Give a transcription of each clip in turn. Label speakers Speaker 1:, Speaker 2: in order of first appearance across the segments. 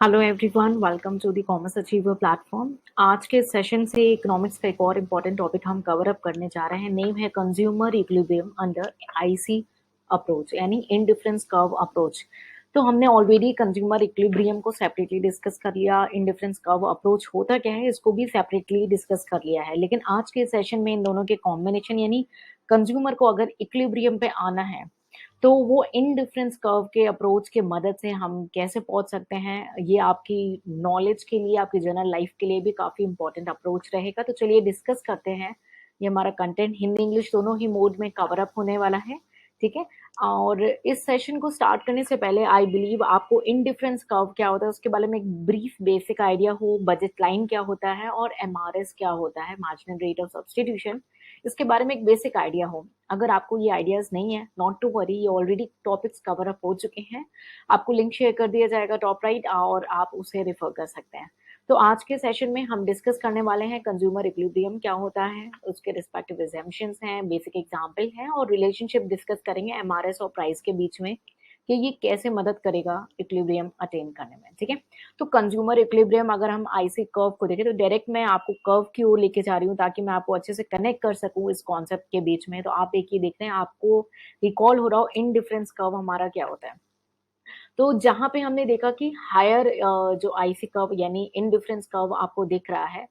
Speaker 1: Hello everyone, welcome to the commerce achiever platform. आज के session से इकोनॉमिक्स का एक और इम्पॉर्टेंट टॉपिक हम कवर अप करने जा रहे हैं। नेम है consumer equilibrium under IC approach, यानी इंडिफरेंस कर्व अप्रोच। तो हमने ऑलरेडी कंज्यूमर इक्विलिब्रियम को सेपरेटली डिस्कस कर लिया, इंडिफरेंस कर्व अप्रोच होता क्या है इसको भी सेपरेटली डिस्कस कर लिया है। लेकिन आज के सेशन में इन दोनों के कॉम्बिनेशन, यानी कंज्यूमर को अगर इक्विलिब्रियम पे आना है तो वो इनडिफरेंस कर्व के अप्रोच के मदद से हम कैसे पहुंच सकते हैं, ये आपकी नॉलेज के लिए, आपकी जनरल लाइफ के लिए भी काफी इंपॉर्टेंट अप्रोच रहेगा। तो चलिए डिस्कस करते हैं। ये हमारा कंटेंट हिंदी इंग्लिश दोनों ही मोड में कवर अप होने वाला है, ठीक है। और इस सेशन को स्टार्ट करने से पहले आई बिलीव आपको इनडिफरेंस कर्व क्या होता है उसके बारे में एक ब्रीफ बेसिक आइडिया हो, बजट लाइन क्या होता है और एमआरएस क्या होता है, मार्जिनल रेट ऑफ सब्सटीट्यूशन, इसके बारे में एक बेसिक आइडिया हो। अगर आपको ये आइडियाज नहीं है, नॉट टू वरी, ये ऑलरेडी टॉपिक्स कवर अप हो चुके हैं। आपको लिंक शेयर कर दिया जाएगा टॉप राइट और आप उसे रेफर कर सकते हैं। तो आज के सेशन में हम डिस्कस करने वाले हैं कंज्यूमर इक्विलिब्रियम क्या होता है, उसके रिस्पेक्टिव एग्जाम्पशंस हैं, बेसिक एग्जाम्पल हैं और रिलेशनशिप डिस्कस करेंगे एमआरएस और प्राइस के बीच में कि ये कैसे मदद करेगा इक्विलिब्रियम अटेन करने में, ठीक है। तो कंज्यूमर इक्विलिब्रियम अगर हम आईसी कर्व को देखें तो डायरेक्ट मैं आपको कर्व की ओर लेके जा रही हूँ ताकि मैं आपको अच्छे से कनेक्ट कर सकूँ इस कॉन्सेप्ट के बीच में। तो आप एक ही देख रहे हैं, आपको रिकॉल हो रहा हो इनडिफरेंस कर्व हमारा क्या होता है। तो जहां पे हमने देखा कि हायर जो आईसी कर्व यानी इनडिफरेंस कर्व आपको दिख रहा है,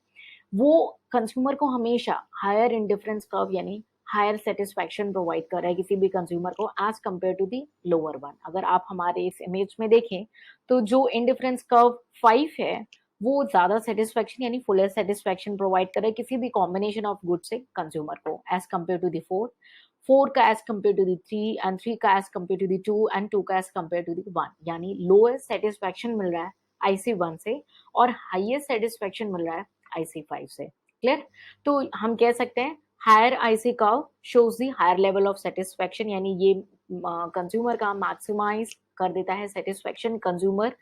Speaker 1: वो कंज्यूमर को हमेशा हायर इंडिफरेंस कर्व यानी हायर सेटिस्फैक्शन प्रोवाइड कर रहा है किसी भी कंज्यूमर को as compared to the lower one. अगर आप हमारे इस इमेज में देखें तो जो इंडिफरेंस कर्व 5 है वो ज्यादा सेटिस्फैक्शन यानी फुलर सेटिस्फैक्शन प्रोवाइड कर रहा है किसी भी कॉम्बिनेशन ऑफ गुड से कंज्यूमर को एज कंपेयर टू दी 4 का as compared to the 3 and 3 का as compared to the 2 and 2 का एज कंपेयर टू दी 1, यानी लोएस्ट सेटिस्फैक्शन मिल रहा है आईसी 1 से और हाईएस्ट सेटिस्फैक्शन मिल रहा है आईसी 5 से। क्लियर? तो हम कह सकते हैं higher IC curve shows the higher level of satisfaction, यानी ये कंज्यूमर का मैक्सिमाइज कर देता है सेटिस्फैक्शन। कंज्यूमर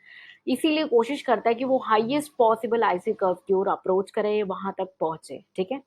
Speaker 1: इसीलिए कोशिश करता है कि वो हाईएस्ट पॉसिबल आईसी कर्व की ओर अप्रोच करे, वहां तक पहुंचे, ठीक है।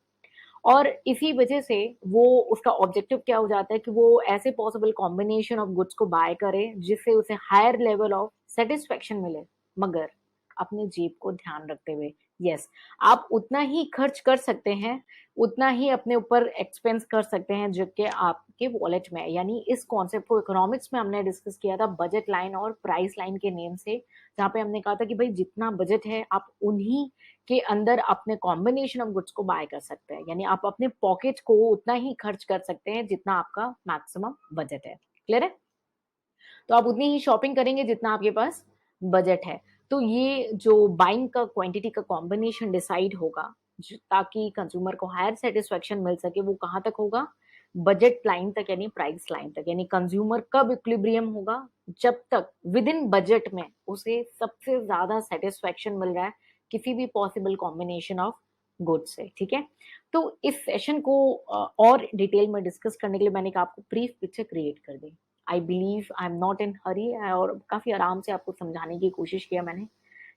Speaker 1: और इसी वजह से वो उसका ऑब्जेक्टिव क्या हो जाता है कि वो ऐसे पॉसिबल कॉम्बिनेशन ऑफ गुड्स को बाय करे जिससे उसे हायर लेवल ऑफ सेटिस्फेक्शन मिले, मगर अपने जेब को ध्यान रखते हुए। यस, आप उतना ही खर्च कर सकते हैं, उतना ही अपने ऊपर एक्सपेंस कर सकते हैं जो कि आपके वॉलेट में है। यानी इस कॉन्सेप्ट को इकोनॉमिक्स में हमने डिस्कस किया था बजट लाइन और प्राइस लाइन के नेम से, जहाँ पे हमने कहा था कि भाई जितना बजट है आप उन्हीं के अंदर अपने कॉम्बिनेशन ऑफ गुड्स को बाय कर सकते हैं, यानी आप अपने पॉकेट को उतना ही खर्च कर सकते हैं जितना आपका मैक्सिमम बजट है। क्लियर है? तो आप उतनी ही शॉपिंग करेंगे जितना आपके पास बजट है। तो ये जो बाइंग का क्वांटिटी का कॉम्बिनेशन डिसाइड होगा ताकि कंज्यूमर को हायर सेटिस्फेक्शन मिल सके, वो कहाँ तक होगा? बजट लाइन तक, यानी प्राइस लाइन तक। यानी कंज्यूमर कब इक्विलिब्रियम होगा? जब तक विद इन बजट में उसे सबसे ज्यादा सेटिस्फेक्शन मिल रहा है किसी भी पॉसिबल कॉम्बिनेशन ऑफ गुड्स से, ठीक है। तो इस सेशन को और डिटेल में डिस्कस करने के लिए मैंने आपको ब्रीफ पिक्चर क्रिएट कर दी। I believe I am not in hurry, और काफी आराम से आपको समझाने की कोशिश किया मैंने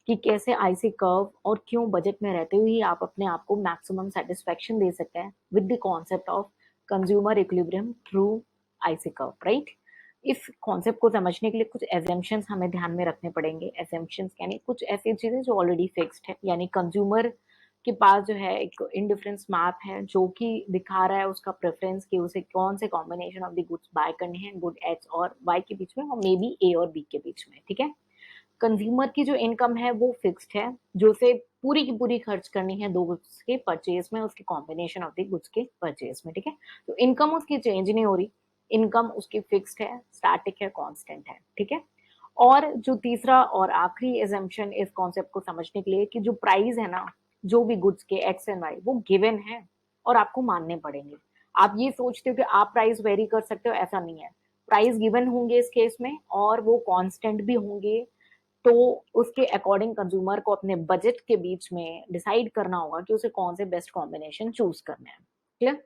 Speaker 1: कि कैसे आईसी कर्व और क्यों बजट में रहते हुए ही आप अपने आप को मैक्सिमम सेटिस्फेक्शन दे सकते हैं with the concept of consumer equilibrium through IC curve, right. इस कॉन्सेप्ट को समझने के लिए कुछ एजम्पशंस हमें ध्यान में रखने पड़ेंगे। एजम्पशंस यानी कुछ ऐसी चीजें जो ऑलरेडी फिक्स्ड है, यानी कंज्यूमर के पास जो है एक इंडिफरेंस मैप है जो कि दिखा रहा है उसका प्रेफरेंस कि उसे कौन से combination of the goods by करने हैं, गुड एक्स और वाई के बीच में और मे बी ए और बी के बीच में, ठीक है। कंज्यूमर की जो इनकम है वो फिक्स्ड है, जो उसे पूरी की पूरी खर्च करनी है दो गुड्स के परचेज में, उसके कॉम्बिनेशन ऑफ द गुड्स के परचेज में, ठीक है। तो इनकम उसकी चेंज नहीं हो रही, इनकम उसकी फिक्स्ड है, स्टैटिक है, कांस्टेंट है, ठीक है। और जो तीसरा और आखिरी एजम्पशन इस कॉन्सेप्ट को समझने के लिए कि जो प्राइस है ना, जो भी गुड्स के एक्स एंड वाई वो गिवन है और आपको मानने पड़ेंगे। आप ये सोचते हो कि आप प्राइस वेरी कर सकते हो, ऐसा नहीं है। प्राइस गिवन होंगे इस केस में और वो कांस्टेंट भी होंगे, तो उसके अकॉर्डिंग कंज्यूमर को अपने बजट के बीच में डिसाइड करना होगा कि उसे कौन से बेस्ट कॉम्बिनेशन चूज करने हैं। क्लियर?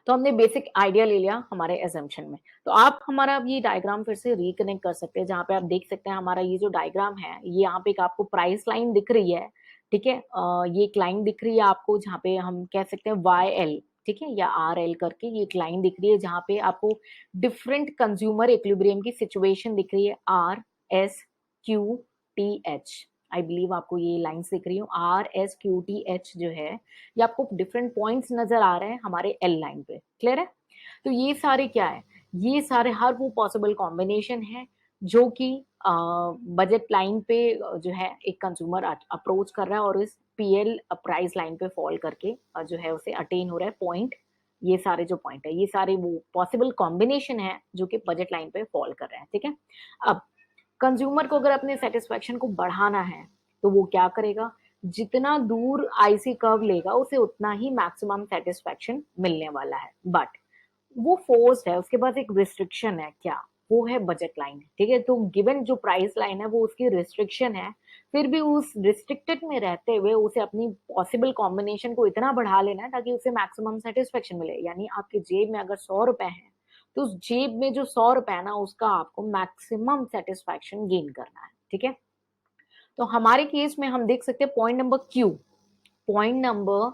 Speaker 1: तो हमने बेसिक आइडिया ले लिया हमारे एजम्पशन में। तो आप हमारा अब ये डायग्राम फिर से रिकनेक्ट कर सकते हैं, जहाँ पे आप देख सकते हैं हमारा ये जो डायग्राम है, ये यहाँ पे एक आपको प्राइस लाइन दिख रही है, ठीक है। ये एक लाइन दिख रही है आपको जहाँ पे हम कह सकते हैं वाई एल, ठीक है, या आर एल करके ये एक लाइन दिख रही है जहाँ पे आपको डिफरेंट कंज्यूमर इक्विलिब्रियम की सिचुएशन दिख रही है, R S Q I believe आपको ये लाइन्स दिख रही हो, RSQTH जो है ये आपको डिफरेंट पॉइंट्स नजर आ रहे हैं हमारे L लाइन पे, क्लियर है। तो ये सारे क्या है, ये सारे हर वो पॉसिबल कॉम्बिनेशन है जो कि बजट लाइन पे जो है एक कंज्यूमर अप्रोच कर रहा है और इस PL प्राइस लाइन पे फॉल करके जो है उसे अटेन हो रहा है पॉइंट। ये सारे जो पॉइंट है ये सारे वो पॉसिबल कॉम्बिनेशन है जो कि बजट लाइन पे फॉल कर रहे हैं, ठीक है। अब कंज्यूमर को अगर अपने सेटिस्फेक्शन को बढ़ाना है तो वो क्या करेगा, जितना दूर आईसी कर्व लेगा उसे उतना ही मैक्सिमम सेटिस्फेक्शन मिलने वाला है। बट वो फोर्स्ड है, उसके पास एक रिस्ट्रिक्शन है, क्या वो है बजट लाइन, ठीक है। तो गिवन जो प्राइस लाइन है वो उसकी रिस्ट्रिक्शन है, फिर भी उस रिस्ट्रिक्टेड में रहते हुए उसे अपनी पॉसिबल कॉम्बिनेशन को इतना बढ़ा लेना है ताकि उसे मैक्सिमम सेटिस्फेक्शन मिले। यानी आपके जेब में अगर 100 रुपए हैं तो उस जेब में जो 100 रुपए है ना उसका आपको मैक्सिमम सेटिस्फेक्शन गेन करना है, ठीक है। तो हमारे केस में हम देख सकते हैं point number Q, point number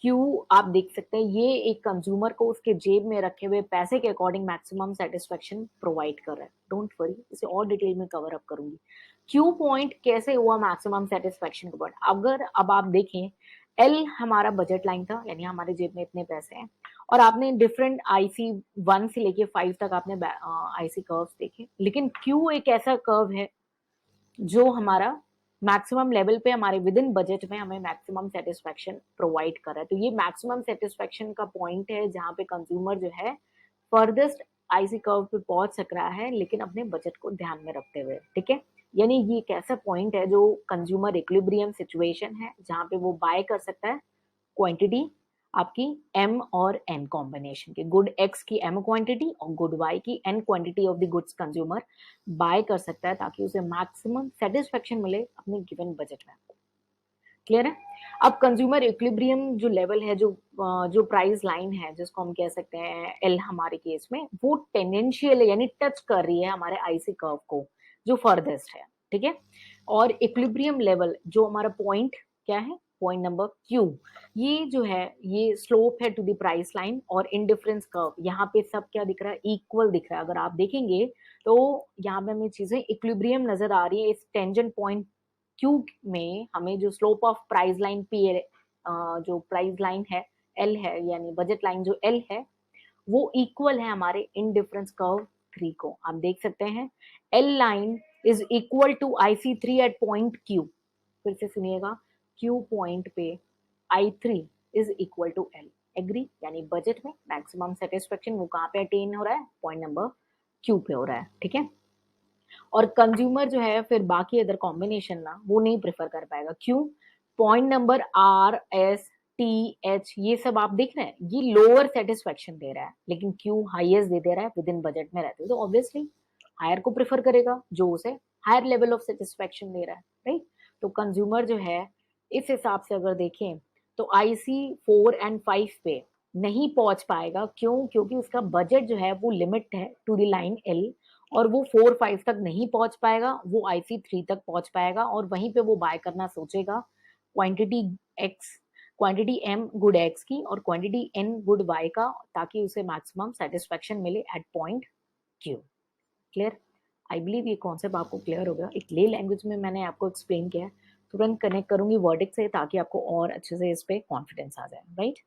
Speaker 1: Q आप देख सकते हैं ये एक कंज्यूमर को उसके जेब में रखे हुए पैसे के अकॉर्डिंग मैक्सिमम सेटिस्फेक्शन प्रोवाइड कर रहा है। डोंट वरी, इसे और डिटेल में कवर अप करूंगी। क्यू पॉइंट कैसे हुआ मैक्सिमम सेटिस्फेक्शन के बाद, अगर अब आप देखें एल हमारा बजट लाइन था, यानी हमारे जेब में इतने पैसे हैं, और आपने डिफरेंट आईसी 1 से लेके 5 तक आपने आईसी कर्व्स देखे, लेकिन क्यू एक ऐसा कर्व है जो हमारा मैक्सिमम लेवल पे हमारे विद इन बजट में हमें मैक्सिमम सेटिस्फेक्शन प्रोवाइड कर रहा है। तो ये मैक्सिमम सेटिस्फेक्शन का पॉइंट है जहां पे कंज्यूमर जो है फर्देस्ट आईसी कर्व पे पहुंच सक रहा है लेकिन अपने बजट को ध्यान में रखते हुए, ठीक है। यानी ये एक ऐसा पॉइंट है जो कंज्यूमर इक्विलिब्रियम सिचुएशन है जहां पे वो बाय कर सकता है क्वांटिटी आपकी M और N कॉम्बिनेशन की, गुड X की M क्वांटिटी और गुड Y की N quantity of the goods consumer buy कर सकता है ताकि उसे मैक्सिमम सेटिस्फेक्शन मिले अपने गिवन बजट में। क्लियर है। अब कंज्यूमर इक्विलिब्रियम जो लेवल है, जो प्राइस लाइन है जिसको हम कह सकते हैं L हमारे केस में, वो टेंडेंशियल है यानी टच कर रही है हमारे आईसी कर्व को जो फर्देस्ट है, ठीक है। और इक्विलिब्रियम लेवल जो हमारा पॉइंट क्या है, पॉइंट नंबर क्यू, ये जो है ये स्लोप है टू द प्राइस लाइन और इंडिफरेंस कर्व, यहाँ पे सब क्या दिख रहा है, इक्वल दिख रहा है। अगर आप देखेंगे तो यहाँ पे हमें चीजें इक्विलिब्रियम नजर आ रही है। इस टेंजेंट पॉइंट क्यू में हमें जो slope of price line P जो प्राइस लाइन है एल है, यानी बजट लाइन जो एल है, वो इक्वल है हमारे इंडिफरेंस कर्व 3 को। आप देख सकते हैं L line is equal to IC3 at point Q. फिर से सुनिएगा, क्यू पॉइंट पे I3 is equal to L. Agree, यानी बजट में मैक्सिमम सेटिस्फेक्शन वो कहाँ पे अटेन हो रहा है, पॉइंट नंबर क्यू पे हो रहा है, ठीक है। और कंज्यूमर जो है फिर बाकी अदर कॉम्बिनेशन ना वो नहीं प्रेफर कर पाएगा। क्यों, पॉइंट नंबर RSTH ये सब आप देख रहे हैं, ये लोअर सेटिस्फेक्शन दे रहा है लेकिन क्यू हाईएस्ट दे रहा है विद इन बजट में रहते, तो ऑब्वियसली हायर को प्रेफर करेगा जो उसे हायर लेवल ऑफ सेटिस्फेक्शन दे रहा है, राइट। तो कंज्यूमर जो है इस हिसाब से अगर देखें तो IC4 एंड 5 पे नहीं पहुंच पाएगा। क्यों, क्योंकि उसका बजट जो है वो लिमिट है टू द लाइन एल और वो 4-5 तक नहीं पहुंच पाएगा, वो IC3 तक पहुंच पाएगा और वहीं पे वो बाय करना सोचेगा quantity X, quantity M good X की और क्वांटिटी N गुड Y का, ताकि उसे मैक्सिमम सेटिस्फेक्शन मिले at point Q। Clear, I believe ये कॉन्सेप्ट आपको क्लियर हो गया। एक ले लैंग्वेज में मैंने आपको एक्सप्लेन किया है, तुरंत कनेक्ट करूंगी वर्डिक्ट से ताकि आपको और अच्छे से इस पे कॉन्फिडेंस आ जाए, right.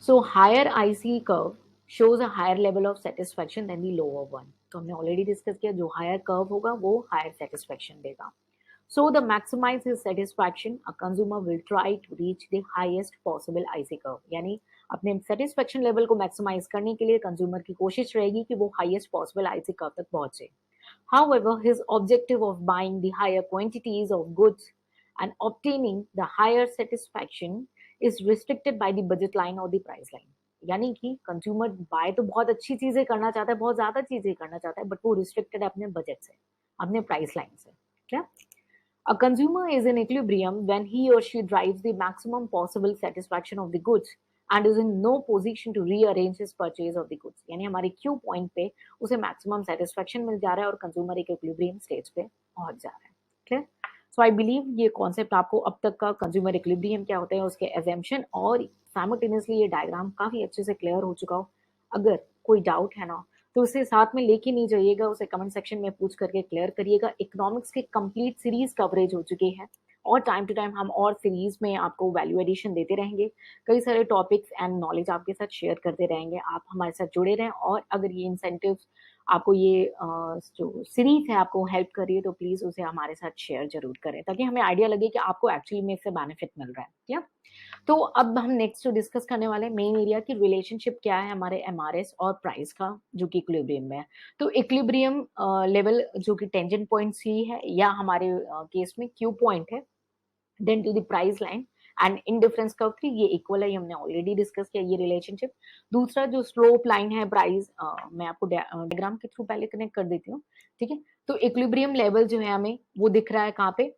Speaker 1: So higher IC curve shows a higher level of satisfaction than the lower one। तो हमने ऑलरेडी डिस्कस किया, जो हायर कर्व होगा वो हायर सेटिस्फेक्शन देगा। So the maximize his satisfaction, a consumer will try to reach the highest possible IC curve। यानी अपने satisfaction level को मैक्सिमाइज करने के लिए कंज्यूमर की कोशिश रहेगी कि वो हाईएस्ट पॉसिबल IC कर्व तक पहुंचे। However, his objective of buying the higher quantities of goods and obtaining the higher satisfaction is restricted by the budget line or the price line। यानी कि कंज्यूमर बाय तो बहुत अच्छी चीजें करना चाहता है, बहुत ज्यादा चीजें करना चाहता है, बट वो रिस्ट्रिक्टेड है अपने बजट से, अपने प्राइस लाइन से। क्या, a consumer is in equilibrium when he or she drives the maximum possible satisfaction of the goods and is in no position to rearrange his purchase of the goods। यानी हमारे Q point पे उसे maximum satisfaction मिल जा रहा है और consumer एक equilibrium stage पे पहुंच जा रहा है। क्लियर, सो आई बिलीव ये कॉन्सेप्ट आपको अब तक का कंज्यूमर इक्विलिब्रियम क्या होता है उसके एजम्पशन और साइमल्टेनियसली ये डायग्राम काफी अच्छे से क्लियर हो चुका हो। अगर कोई डाउट है ना तो उसे साथ में लेके नहीं जाइएगा, उसे कमेंट सेक्शन में पूछ करके क्लियर करिएगा। इकोनॉमिक्स की कंप्लीट सीरीज कवरेज हो चुकी है और टाइम टू टाइम हम और सीरीज में आपको वैल्यू एडिशन देते रहेंगे, कई सारे टॉपिक्स एंड नॉलेज आपके साथ शेयर करते रहेंगे। आप हमारे साथ जुड़े रहें और अगर ये इंसेंटिव्स आपको ये जो सीरीज है आपको हेल्प कर रही है तो प्लीज उसे हमारे साथ शेयर जरूर करें ताकि हमें आइडिया लगे कि आपको एक्चुअली में इससे बेनिफिट मिल रहा है। क्या तो अब हम नेक्स्ट जो डिस्कस करने वाले हैं मेन एरिया की रिलेशनशिप क्या है हमारे एमआरएस और प्राइस का जो कि इक्विलिब्रियम में है। तो इक्विलिब्रियम लेवल जो कि टेंजेंट पॉइंट सी है या हमारे केस में क्यू पॉइंट है, then to the price line and indifference curve 3 ये इक्वल है, ये हमने ऑलरेडी डिस्कस किया ये रिलेशनशिप। दूसरा जो स्लोप लाइन है प्राइस, मैं आपको डायग्राम के थ्रू पहले कनेक्ट कर देती हूँ, ठीक है। तो इक्विलिब्रियम लेवल जो है हमें वो दिख रहा है कहाँ पे,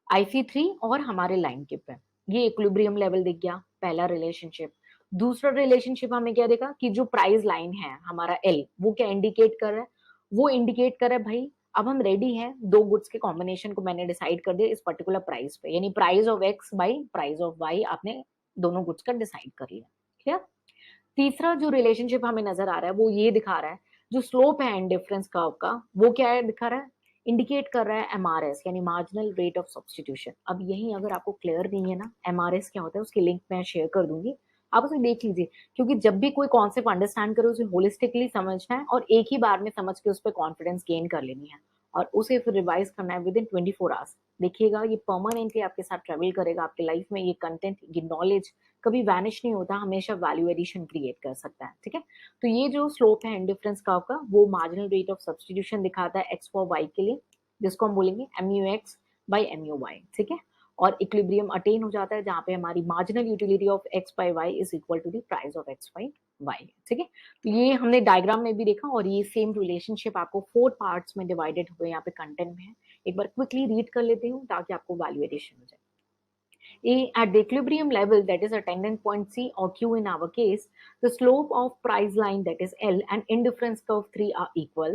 Speaker 1: IC3 और हमारे लाइन के पे, ये इक्विलिब्रियम लेवल दिख गया पहला रिलेशनशिप। दूसरा रिलेशनशिप हमें क्या देखा कि जो प्राइस लाइन है हमारा L वो क्या इंडिकेट कर रहा है, वो इंडिकेट कर रहा है भाई अब हम रेडी हैं, दो गुड्स के कॉम्बिनेशन को मैंने डिसाइड कर दिया इस पर्टिकुलर प्राइस पे, यानी price of X by price of Y आपने दोनों गुड्स का डिसाइड कर लिया। क्लियर। तीसरा जो रिलेशनशिप हमें नजर आ रहा है वो ये दिखा रहा है, जो स्लोप है इंडिफरेंस कर्व का वो क्या है दिखा रहा है, इंडिकेट कर रहा है एमआरएस यानी मार्जिनल रेट ऑफ सब्स्टिट्यूशन। अब यही अगर आपको क्लियर नहीं है ना एमआरएस क्या होता है उसकी लिंक मैं शेयर कर दूंगी, आप उसे देख लीजिए, क्योंकि जब भी कोई कॉन्सेप्ट अंडरस्टैंड करो उसे होलिस्टिकली समझना है और एक ही बार में समझ के उस पर कॉन्फिडेंस गेन कर लेनी है और उसे फिर रिवाइज करना है विद इन 24 आवर्स। देखिएगा ये परमानेंटली आपके साथ ट्रेवल करेगा आपकी लाइफ में, ये कंटेंट ये नॉलेज कभी वैनिश नहीं होता, हमेशा वैल्यू एडिशन क्रिएट कर सकता है। ठीक है, तो ये जो स्लोप है इंडिफरेंस कर्व का वो मार्जिनल रेट ऑफ सब्स्टिट्यूशन दिखाता है एक्स फॉर वाई के लिए, जिसको हम बोलेंगे MUX बाई MUY। ठीक है, और इक्विलिब्रियम अटेन हो जाता है जहां पे हमारी marginal utility of X by Y is equal to the price of X by Y. ठीक है, तो ये हमने डायग्राम में भी देखा और ये सेम रिलेशनशिप आपको 4 पार्ट्स में डिवाइडेड हुए यहाँ पे कंटेंट में है। एक बार क्विकली रीड कर लेती हूँ ताकि आपको वैल्यू एडिशन हो जाए। At the equilibrium level, that is attendant point C or Q in our case, the slope of price line, that is L, and indifference curve 3 are equal.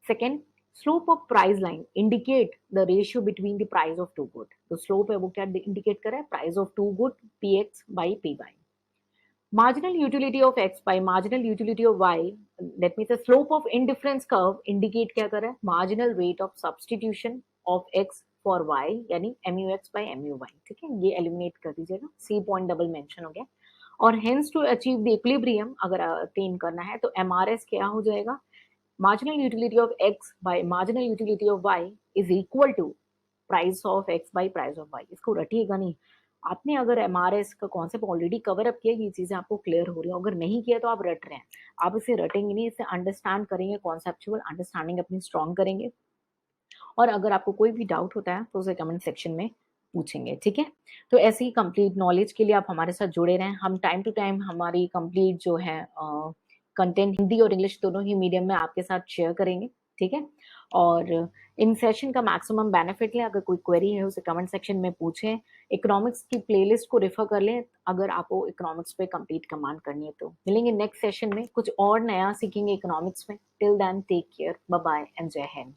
Speaker 1: Second, slope of price line indicate the ratio between the price of two good. तो slope है वो क्या indicate कर रहा है, price of two good PX by PY. Marginal utility of X by marginal utility of Y, that means the slope of indifference curve indicate क्या कर रहा है, marginal rate of substitution of X for Y यानी MUX by MUY। ठीक है, ये eliminate कर दीजिएगा, C पॉइंट डबल मेंशन हो गया। और hence to achieve the equilibrium अगर अटेन करना है तो MRS क्या हो जाएगा, marginal utility of X by marginal utility of Y is equal to price of X by price of Y। इसको रटिएगा नहीं, आपने अगर एमआरएस का कॉन्सेप्ट ऑलरेडी कवर अप किया, ये चीजें आपको क्लियर हो रही है, अगर नहीं किया तो आप रट रहे हैं, आप इसे रटेंगे नहीं, इसे अंडरस्टैंड करेंगे, कॉन्सेप्चुअल अंडरस्टैंडिंग अपनी स्ट्रॉन्ग करेंगे। और अगर आपको कोई भी डाउट होता है तो उसे कमेंट सेक्शन में पूछेंगे। ठीक है, तो ऐसे ही कंप्लीट नॉलेज के लिए आप हमारे साथ जुड़े रहें, हम टाइम टू टाइम हमारी कंप्लीट जो है कंटेंट हिंदी और इंग्लिश दोनों ही मीडियम में आपके साथ शेयर करेंगे। ठीक है, और इन सेशन का मैक्सिमम बेनिफिट लें, अगर कोई क्वेरी है उसे कमेंट सेक्शन में पूछें, इकोनॉमिक्स की प्लेलिस्ट को रेफर कर लें अगर आपको इकोनॉमिक्स पे कंप्लीट कमांड करनी है। तो मिलेंगे नेक्स्ट सेशन में, कुछ और नया सीखेंगे इकोनॉमिक्स में। Till then take care, bye bye and जय हिंद।